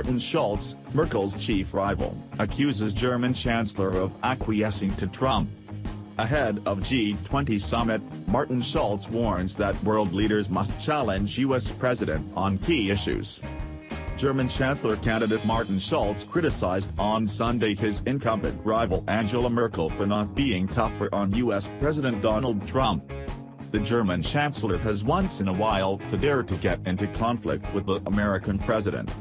Martin Schulz, Merkel's chief rival, accuses German Chancellor of acquiescing to Trump. Ahead of G20 summit, Martin Schulz warns that world leaders must challenge U.S. president on key issues. German Chancellor candidate Martin Schulz criticized on Sunday his incumbent rival Angela Merkel for not being tougher on U.S. President Donald Trump. The German Chancellor has once in a while to dare to get into conflict with the American president.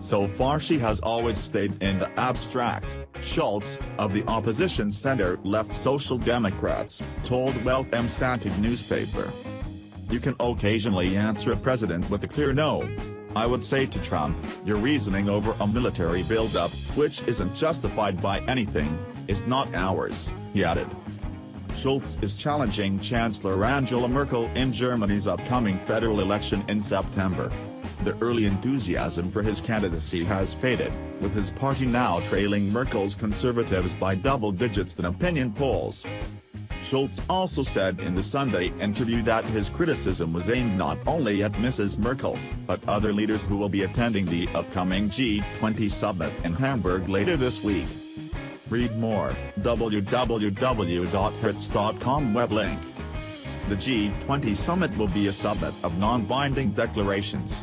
So far she has always stayed in the abstract, Schulz, of the opposition center-left Social Democrats, told Welt Sonntag newspaper. You can occasionally answer a president with a clear no. I would say to Trump, your reasoning over a military buildup, which isn't justified by anything, is not ours, he added. Schulz is challenging Chancellor Angela Merkel in Germany's upcoming federal election in September. The early enthusiasm for his candidacy has faded, with his party now trailing Merkel's Conservatives by double digits in opinion polls. Schulz also said in the Sunday interview that his criticism was aimed not only at Mrs. Merkel, but other leaders who will be attending the upcoming G20 summit in Hamburg later this week. Read more, www.hertz.com web link. The G20 summit will be a summit of non-binding declarations.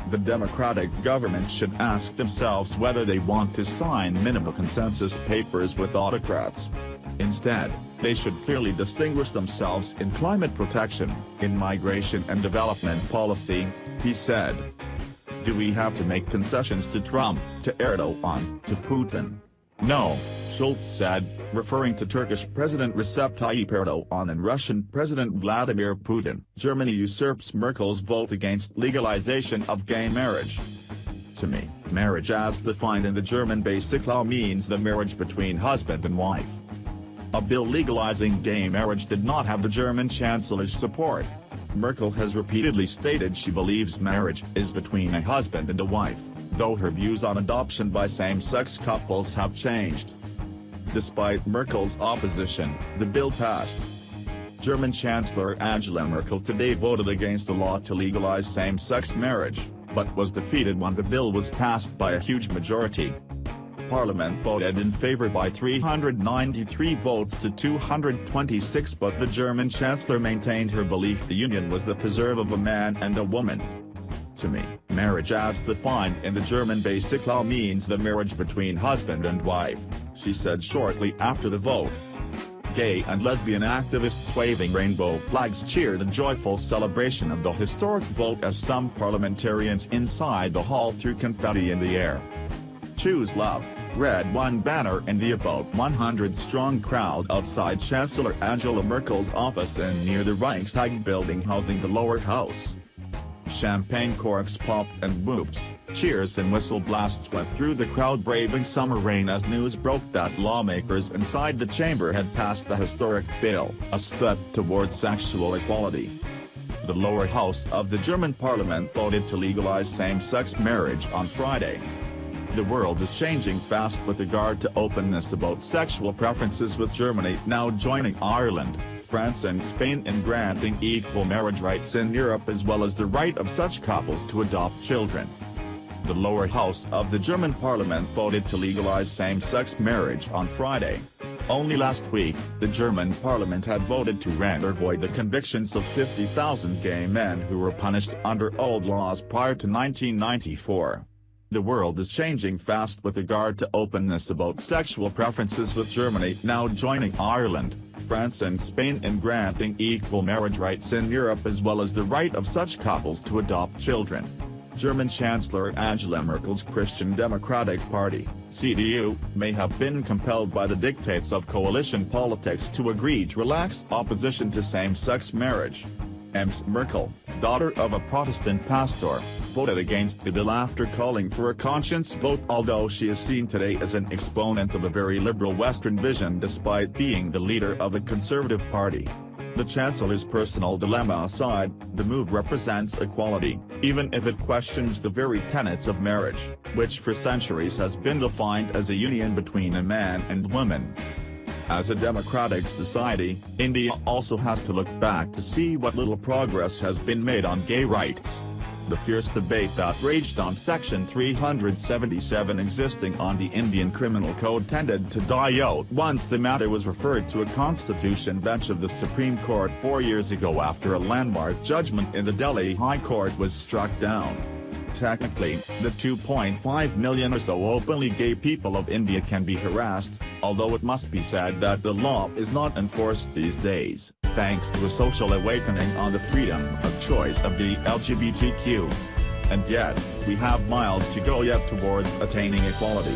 The democratic governments should ask themselves whether they want to sign minimal consensus papers with autocrats. Instead, they should clearly distinguish themselves in climate protection, in migration and development policy, he said. Do we have to make concessions to Trump, to Erdogan, to Putin? No, Schulz said, referring to Turkish President Recep Tayyip Erdogan and Russian President Vladimir Putin. Germany usurps Merkel's vote against legalization of gay marriage. To me, marriage as defined in the German Basic Law means the marriage between husband and wife. A bill legalizing gay marriage did not have the German Chancellor's support. Merkel has repeatedly stated she believes marriage is between a husband and a wife, though her views on adoption by same-sex couples have changed. Despite Merkel's opposition, the bill passed. German Chancellor Angela Merkel today voted against a law to legalize same-sex marriage, but was defeated when the bill was passed by a huge majority. Parliament voted in favor by 393 votes to 226, but the German Chancellor maintained her belief the union was the preserve of a man and a woman. To me, marriage as defined in the German Basic Law means the marriage between husband and wife, she said shortly after the vote. Gay and lesbian activists waving rainbow flags cheered a joyful celebration of the historic vote as some parliamentarians inside the hall threw confetti in the air. Choose Love, read one banner in the about 100-strong crowd outside Chancellor Angela Merkel's office and near the Reichstag building housing the lower house. Champagne corks popped and whoops, cheers and whistle blasts went through the crowd braving summer rain as news broke that lawmakers inside the chamber had passed the historic bill, a step towards sexual equality. The lower house of the German parliament voted to legalize same-sex marriage on Friday. The world is changing fast with regard to openness about sexual preferences, with Germany now joining Ireland, France and Spain in granting equal marriage rights in Europe as well as the right of such couples to adopt children. The lower house of the German parliament voted to legalize same-sex marriage on Friday. Only last week, the German parliament had voted to render void the convictions of 50,000 gay men who were punished under old laws prior to 1994. The world is changing fast with regard to openness about sexual preferences, with Germany now joining Ireland, France and Spain in granting equal marriage rights in Europe as well as the right of such couples to adopt children. German Chancellor Angela Merkel's Christian Democratic Party, CDU, may have been compelled by the dictates of coalition politics to agree to relax opposition to same-sex marriage. Ms. Merkel, daughter of a Protestant pastor, voted against the bill after calling for a conscience vote, although she is seen today as an exponent of a very liberal Western vision despite being the leader of a conservative party. The Chancellor's personal dilemma aside, the move represents equality, even if it questions the very tenets of marriage, which for centuries has been defined as a union between a man and woman. As a democratic society, India also has to look back to see what little progress has been made on gay rights. The fierce debate that raged on Section 377 existing on the Indian Criminal Code tended to die out once the matter was referred to a constitution bench of the Supreme Court 4 years ago after a landmark judgment in the Delhi High Court was struck down. Technically, the 2.5 million or so openly gay people of India can be harassed, although it must be said that the law is not enforced these days, thanks to a social awakening on the freedom of choice of the LGBTQ. And yet, we have miles to go yet towards attaining equality.